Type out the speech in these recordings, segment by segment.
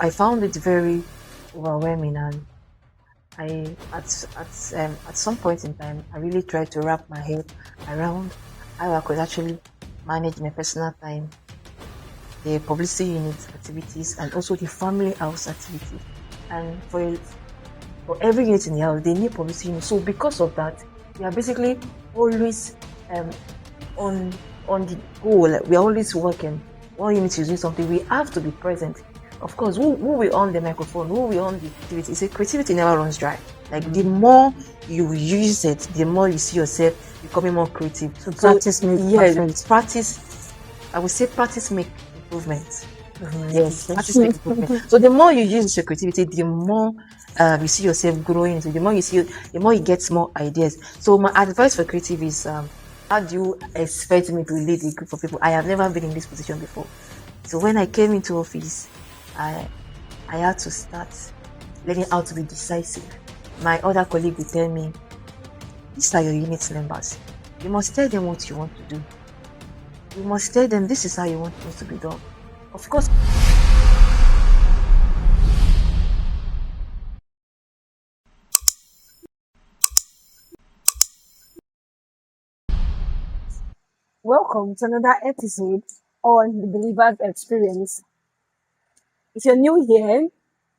I found it very overwhelming, and at some point in time, I really tried to wrap my head around how I could actually manage my personal time, the publicity unit activities, and also the family house activities. And for every unit in the house, they need publicity unit. So because of that, we are basically always um on the goal. Like, we are always working. One unit is doing something, we have to be present. Of course, who will on the microphone, who will on the activity. Say creativity never runs dry. Like the more you use it, the more you see yourself becoming more creative. So practice makes perfect. Practice. I would say practice make improvements. Yes, Okay. practice make improvement. So the more you use your creativity, the more you see yourself growing. So the more you get more ideas. So my advice for creative is, how do you expect me to lead a group of people? I have never been in this position before. So when I came into office, I had to start learning how to be decisive. My other colleague would tell me, these are your unit members. You must tell them what you want to do. You must tell them this is how you want things to be done. Of course. Welcome to another episode on the Believer's Experience. If you're new here,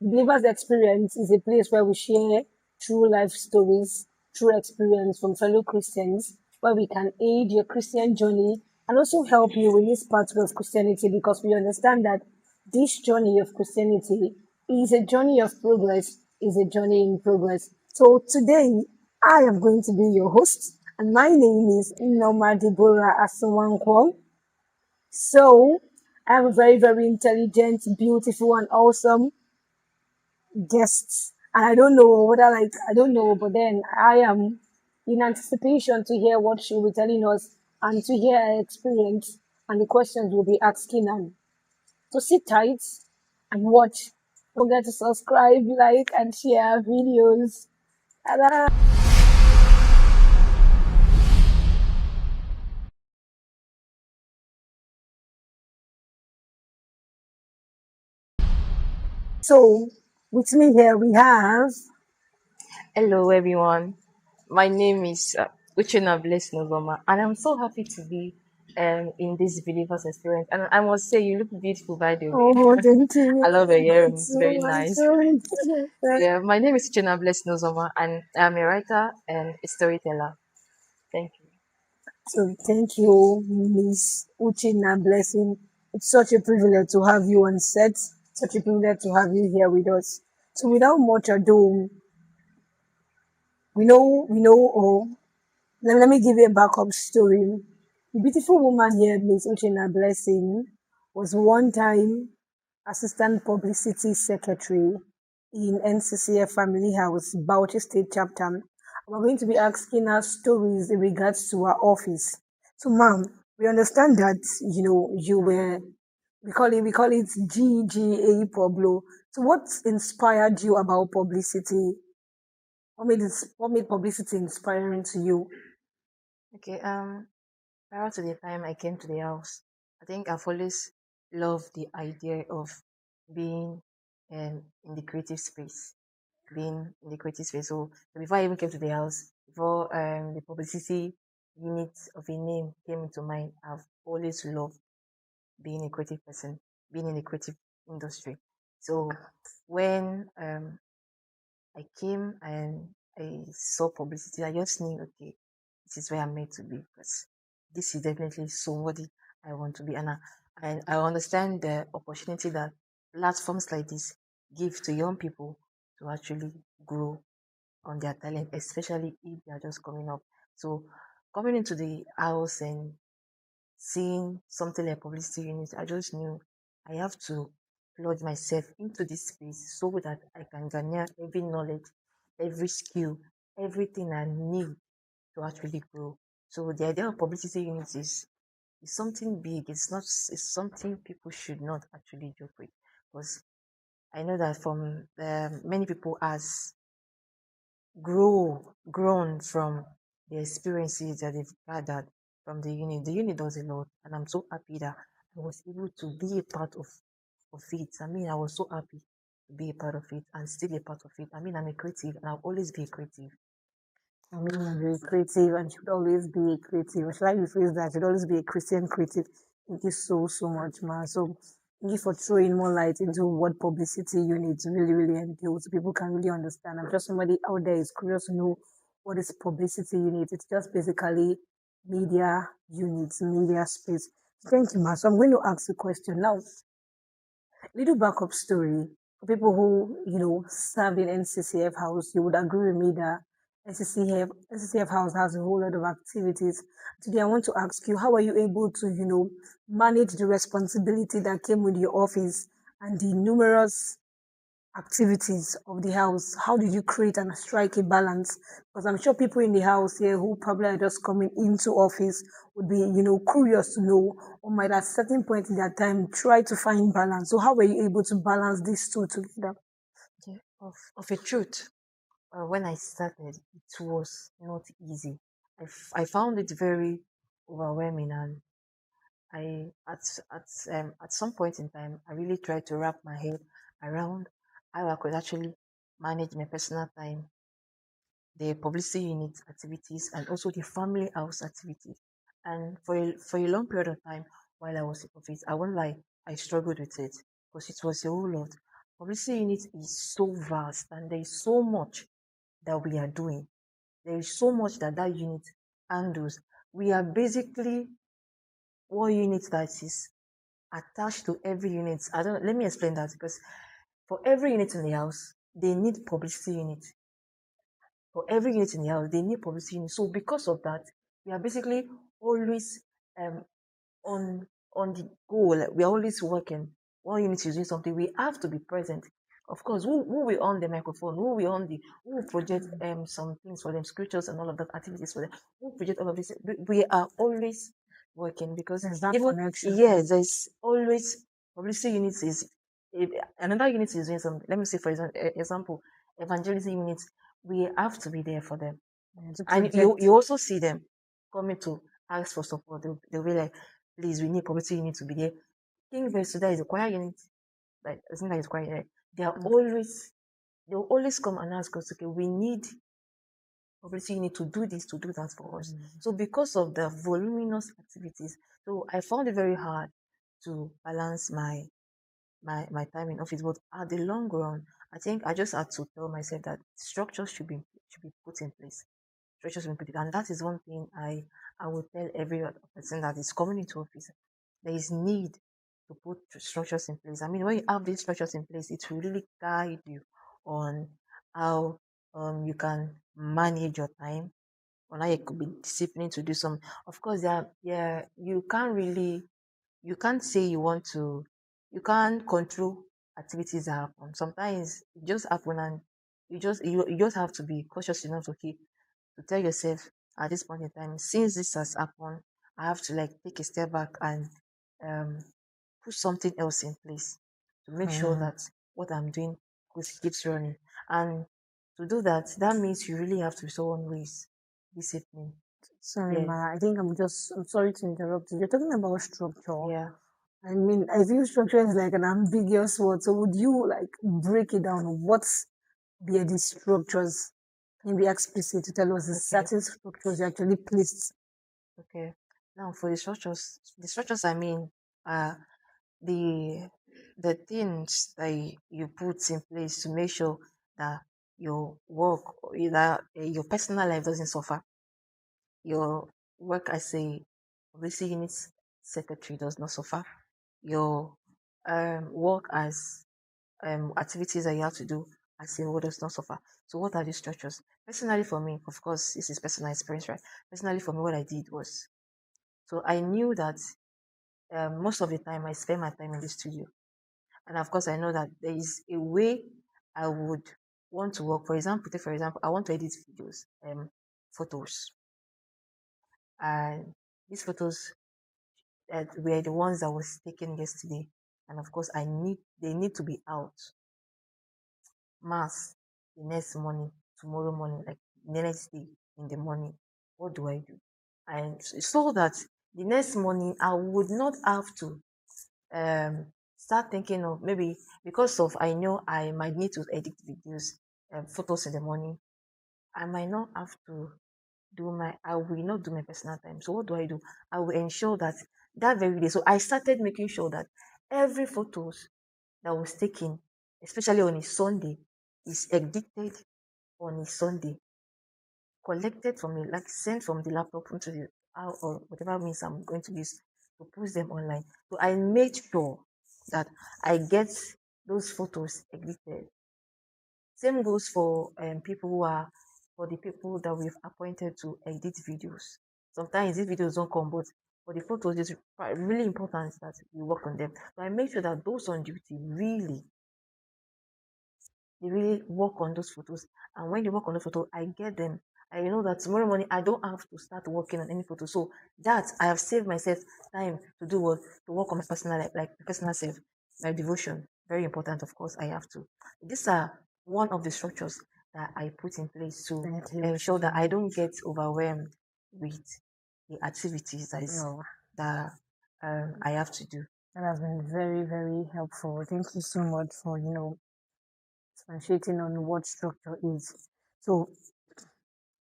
the Believer's Experience is a place where we share true life stories, true experience from fellow Christians, where we can aid your Christian journey and also help you in this pathway of Christianity, because we understand that this journey of Christianity is a journey of progress, is a journey in progress. So today, I am going to be your host, and my name is Noma Deborah Asawankwo. So, I have a very, very intelligent, beautiful, and awesome guest. And I don't know, but then I am in anticipation to hear what she'll be telling us and to hear her experience and the questions we'll be asking her. So sit tight and watch. Don't forget to subscribe, like, and share videos. Ta-da! So, with me here we have. Hello, everyone. My name is Uchenna Bless Nozoma, and I'm so happy to be in this Believers Experience. And I must say, you look beautiful, by the way. Oh, thank you. I love your hair; It's it's so very much nice. fun. Yeah, my name is Uchenna Bless Nozoma, and I'm a writer and a storyteller. Thank you. So thank you, Miss Uchina Blessing. It's such a privilege to have you on set. Such a privilege to have you here with us. So without much ado, oh, let me give you a backup story. The beautiful woman here, Miss Uchina Blessing, was one time Assistant Publicity Secretary in NCCF Family House, Bauchi State Chapter. We're going to be asking her stories in regards to her office. So, ma'am, we understand that you were we call it GGA Pablo. So, what inspired you about publicity? What made publicity inspiring to you? Okay. Prior to the time I came to the house, I think I've always loved the idea of being in the creative space, being in the creative space. So before I even came to the house, before the publicity unit of a name came into mind, I've always loved being a creative person, being in the creative industry. So when I came and I saw publicity, I just knew, okay, this is where I'm meant to be, because this is definitely somebody I want to be. And I understand the opportunity that platforms like this give to young people to actually grow on their talent, especially if they are just coming up. So coming into the house and seeing something like publicity unit, I just knew I have to plug myself into this space so that I can garner every knowledge, every skill, everything I need to actually grow. So the idea of publicity unit is something big. It's something people should not actually joke with, because I know that from many people has grown from the experiences that they've gathered from the unit. The unit does a lot, and I'm so happy that I was able to be a part of of it. I mean, I was so happy to be a part of it and still a part of it. I mean, I'm a creative and I'll always be a creative. I mean, you're very creative and should always be a creative. Or should I rephrase that? Should always be a Christian creative. Thank you so, so much, man. So, thank you for throwing more light into what publicity units really, really entail so people can really understand. I'm sure somebody out there is curious to know what is publicity unit. It's just basically media units, media space. Thank you, ma. So, I'm going to ask a question now. Little backup story for people who, serve in NCCF house, you would agree with me that NCCF house has a whole lot of activities. Today, I want to ask you, how are you able to, manage the responsibility that came with your office and the numerous activities of the house? How did you create and strike a balance? Because I'm sure people in the house here who probably are just coming into office would be, curious to know, or might at certain point in their time try to find balance. So how were you able to balance these two together? Yeah, of a truth, when I started, it was not easy. I found it very overwhelming, and at some point in time, I really tried to wrap my head around how I could actually manage my personal time, the publicity unit activities, and also the family house activities. And for a long period of time while I was in office, I won't lie, I struggled with it because it was a whole lot. Publicity unit is so vast, and there is so much that we are doing. There is so much that that unit handles. We are basically one unit that is attached to every unit. I don't. Let me explain that, because for every unit in the house, they need publicity unit. For every unit in the house, they need publicity unit. So because of that, we are basically always um on on the goal. Like, we are always working. One unit is doing something, we have to be present. Of course, who will on the microphone, who will project some things for them, scriptures and all of that activities for them, who will project all of this. We are always working, because There's that even, connection. yes, there's always publicity units is if another unit is doing something. Let me say, for example, evangelism units, we have to be there for them. To And project. you also see them coming to ask for support. They'll be like, please, we need publicity unit to be there. King Vesuda is a choir unit. Like, it's not like it's choir unit. They'll always come and ask us, okay, we need publicity unit to do this, to do that for us. So because of the voluminous activities, so I found it very hard to balance my time in office. But at the long run, I think I just had to tell myself that structures should be put in place. Structures should be put in, and that is one thing I would tell every other person that is coming into office. There is need to put structures in place. I mean, when you have these structures in place, it will really guide you on how you can manage your time, on how you could be disciplined to do some. Of course, yeah, you can't say you want to, you can't control activities that happen. Sometimes it just happen, and you just have to be cautious enough to tell yourself at this point in time, since this has happened, I have to like take a step back and um put something else in place to make sure Mm. that what I'm doing keeps running. And to do that, that means you really have to be someone who is disciplined. Sorry, Yes. Ma. I'm sorry to interrupt you. You're talking about structure. Yeah. I mean, I view structure as like an ambiguous word. So would you like break it down? What be these structures? Can you be explicit to tell us the Okay. certain structures you actually placed? Okay. Now for the structures I mean are the the things that you put in place to make sure that your work, that your personal life doesn't suffer. Your work as a publicity unit secretary does not suffer. Your work as activities that you have to do as a whole does not suffer. So what are these structures? Personally for me, of course, this is personal experience, right? Personally for me, what I did was, so I knew that most of the time I spend my time in the studio. And of course, I know that there is a way I would want to work. For example, take for example, I want to edit videos, photos. And these photos were the ones that was taken yesterday. And of course, they need to be out mass the next morning, tomorrow morning, like the next day in the morning. What do I do? And so that the next morning I would not have to start thinking of maybe because of I know I might need to edit videos, photos in the morning. I might not have to I will not do my personal time. So what do? I will ensure that that very day. So I started making sure that every photos that was taken, especially on a Sunday, is edited on a Sunday, collected from the like sent from the laptop into the or whatever means I'm going to use to post them online. So I made sure that I get those photos edited. Same goes for people who are for the people that we've appointed to edit videos. Sometimes these videos don't come, but for the photos, it's really important that you work on them. So I make sure that those on duty really they really work on those photos. And when they work on the photo, I get them. I know that tomorrow morning I don't have to start working on any photo. So that I have saved myself time to do what to work on my personal life, like personal self, my devotion. Very important, of course. I have to. These are one of the structures that I put in place to Thank you ensure so that I much. don't get overwhelmed with the activities No, that I have to do. that has been very, very helpful. Thank you so much for, expatiating on what structure is. So,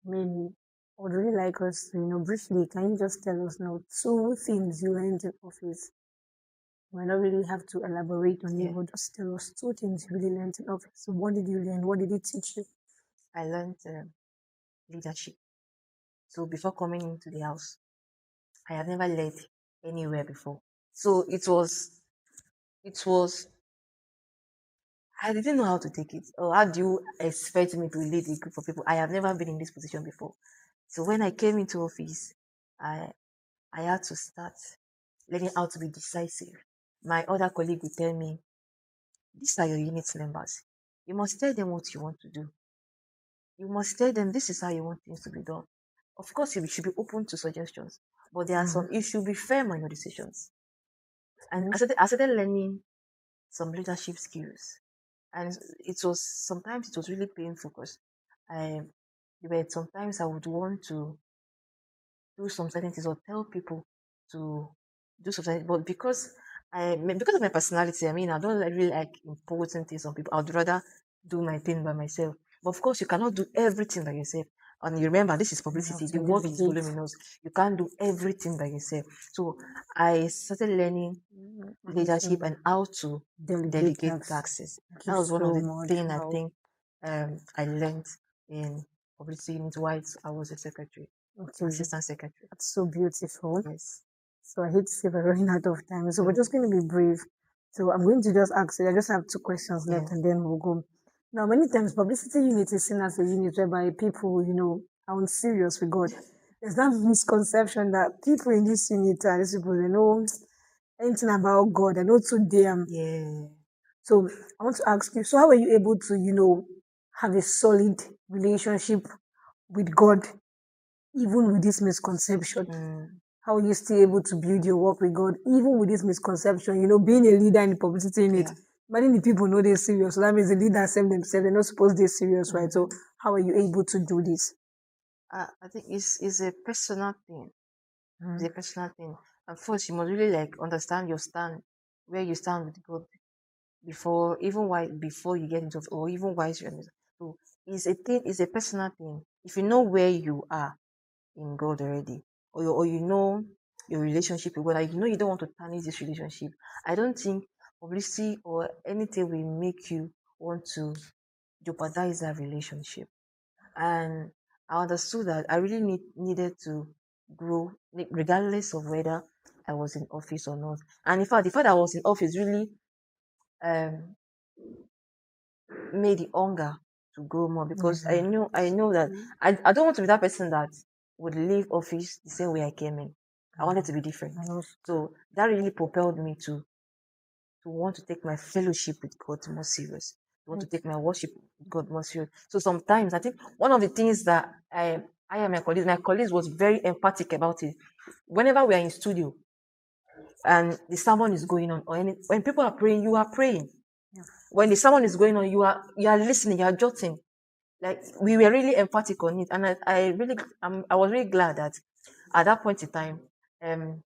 I mean, I would really like us to, briefly, can you just tell us now two things you learned in office? You might not really have to elaborate on it, Yeah, but just tell us two things you really learned in office. So, what did you learn? What did it teach you? I learned leadership. So before coming into the house, I have never led anywhere before. So it was, I didn't know how to take it. Or how do you expect me to lead a group of people? I have never been in this position before. So when I came into office, I, I had to start learning how to be decisive. My other colleague would tell me, these are your unit members. You must tell them what you want to do. You must tell them this is how you want things to be done. Of course, you should be open to suggestions, but there are Mm-hmm. some, you should be firm on your decisions. And Okay. I started learning some leadership skills. And sometimes it was really painful because I, there were sometimes I would want to do some certain things or tell people to do something, but because of my personality, I mean, I don't really like imposing things on people. I'd rather do my thing by myself. But of course, you cannot do everything by yourself. And you remember, this is You have publicity. to The work is delegate. voluminous. You can't do everything by yourself. So I started learning And leadership to and how to delegate delegate tasks. taxes. Thank you That was one of so the much. things I Wow. think I learned in publicity unit while I was a secretary, Okay. assistant secretary. That's so beautiful. Yes. So I hate to say we're running out of time. So we're So just going to be brief. So I'm going to just ask you. I just have two questions yeah, left and then we'll go. Now, many times publicity unit is seen as a unit whereby people, are unserious with God. There's that misconception that people in this unit are these people, they know anything about God. They know too damn. yeah. So I want to ask you, so how were you able to, have a solid relationship with God, even with this misconception? Mm, How are you still able to build your work with God, even with this misconception, being a leader in the publicity unit? yeah. Many people know they're serious. So that means the leaders themselves, they're not supposed they're serious, right? So Mm. how are you able to do this? I think it's a personal thing. It's Mm. a personal thing. And first, you must really like understand your stand, where you stand with God before, even why before you get into it, or even why you're in it. So it's a thing. It's a personal thing. If you know where you are in God already, or you know your relationship with God, like you know you don't want to tarnish this relationship. I don't think publicity or anything will make you want to jeopardize that relationship. And I understood that I really needed to grow, regardless of whether I was in office or not. And in fact, the fact that I was in office really um, made the hunger to grow more because Yeah. I know that I don't want to be that person that would leave office the same way I came in. I wanted to be different. I know. So that really propelled me to want to take my fellowship with God more serious. To want to take my worship with God more serious. So sometimes I think one of the things that I and my colleagues was very empathic about it. Whenever we are in studio and the sermon is going on, or when people are praying, you are praying. Yeah. When the sermon is going on, you are listening, you are jotting. Like we were really emphatic on it, and I was really glad that at that point in time, um,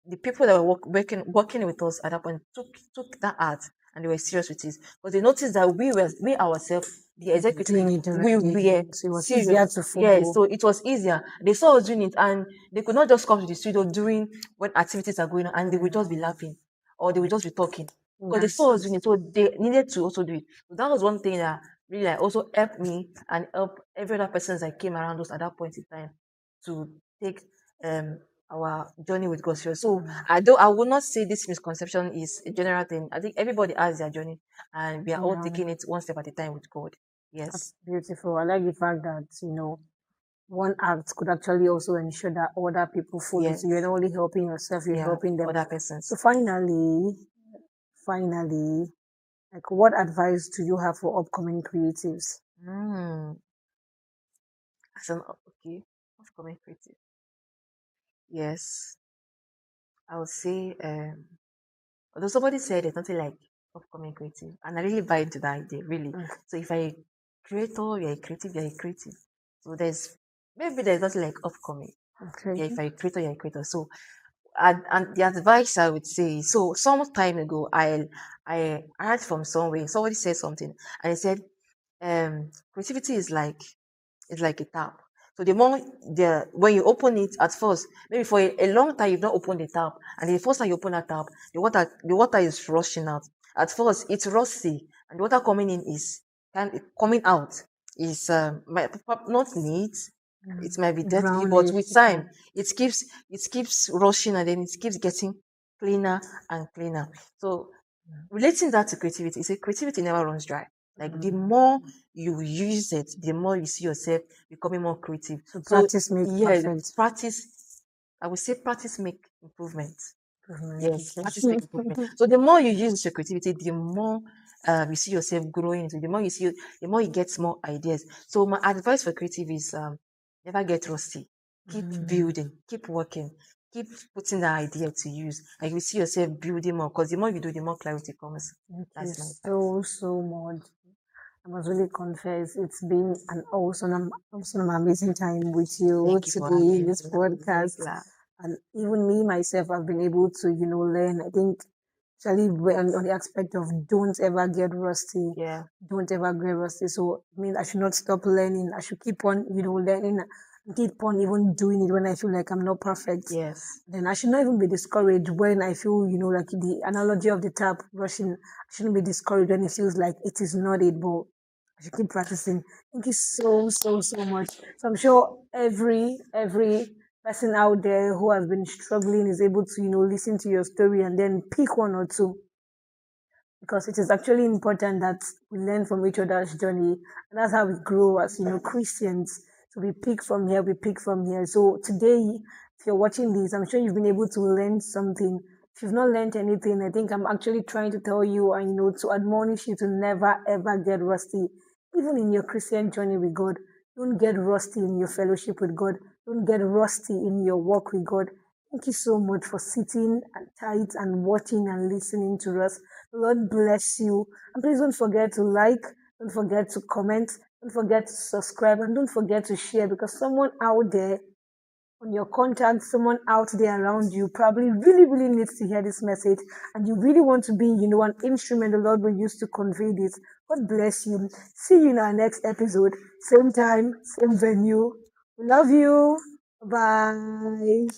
the people that were working with us at that point took that art and they were serious with it. But they noticed that we ourselves, the executive, Doing it the we right way. were So it was serious. easier to Yeah, follow. so it was easier. They saw us doing it and they could not just come to the studio during when activities are going on and they would just be laughing or they would just be talking because they That's saw us it. doing it. So they needed to also do it. So that was one thing that really like also helped me and help every other person that came around us at that point in time to take um our journey with God serious. So I would not say this misconception is a general thing. I think everybody has their journey and we are all Yeah, taking it one step at a time with God. that's Yes. beautiful. I like the fact that, one act could actually also ensure that other people follow. So you're Yes. not only helping yourself, you're Yeah. helping them. Other So persons. finally, like what advice do you have for upcoming creatives? Mm. As an okay. Upcoming creative. Yes. I would say although somebody said there's nothing like upcoming creative, and I really buy into that idea, really. Mm, So if I creator, you're a creative, you're a creative. So maybe there's nothing like upcoming. okay. Yeah, if I creator, you're a creator. So and the advice I would say, so some time ago I heard from somewhere, somebody said something and he said creativity is like a tap. So the more the when you open it at first, maybe for a long time you've not opened the tap, and the first time you open that tap, the water is rushing out. At first it's rusty, and the water coming in is coming out is not neat. It might be dirty, but with Brownish. time it keeps rushing, and then it keeps getting cleaner and cleaner. So relating that to creativity, is a creativity never runs dry. Like the more you use it, the more you see yourself becoming more creative. So So practice make yeah, perfect. practice. I would say practice make improvement. Improvement. Yes, practice make improvement. Okay. So the more you use your creativity, the more you see yourself growing into. The more you get more ideas. So my advice for creative is never get rusty. Keep building, keep working, keep putting that idea to use. Like you see yourself building more, because the more you do, the more clarity comes. Thank you That's my advice. so much. I must really confess, it's been an awesome, amazing time with you Thank you for today in having this me. I'm very podcast. glad. And even me myself, I've been able to, learn. I think, especially on the aspect of don't ever get rusty. Yeah. Don't ever get rusty. So, I mean, I should not stop learning. I should keep on, learning and keep on even doing it when I feel like I'm not perfect. Yes. Then I should not even be discouraged when I feel, like the analogy of the tap rushing. I shouldn't be discouraged when it feels like it is not it, but I should keep practicing. Thank you so much. So I'm sure every person out there who has been struggling is able to, listen to your story and then pick one or two, because it is actually important that we learn from each other's journey, and that's how we grow as Christians. So we pick from here, we pick from here. So today, if you're watching this, I'm sure you've been able to learn something. If you've not learned anything, I think I'm actually trying to tell you and to admonish you to never ever get rusty, even in your Christian journey with God. Don't get rusty in your fellowship with God. Don't get rusty in your walk with God. Thank you so much for sitting and tight and watching and listening to us. The Lord bless you. And please don't forget to like, don't forget to comment, don't forget to subscribe, and don't forget to share, because someone out there on your contact, someone out there around you probably really needs to hear this message, and you really want to be, an instrument the Lord will use to convey this. God bless you. See you in our next episode. Same time, same venue. We love you. Bye.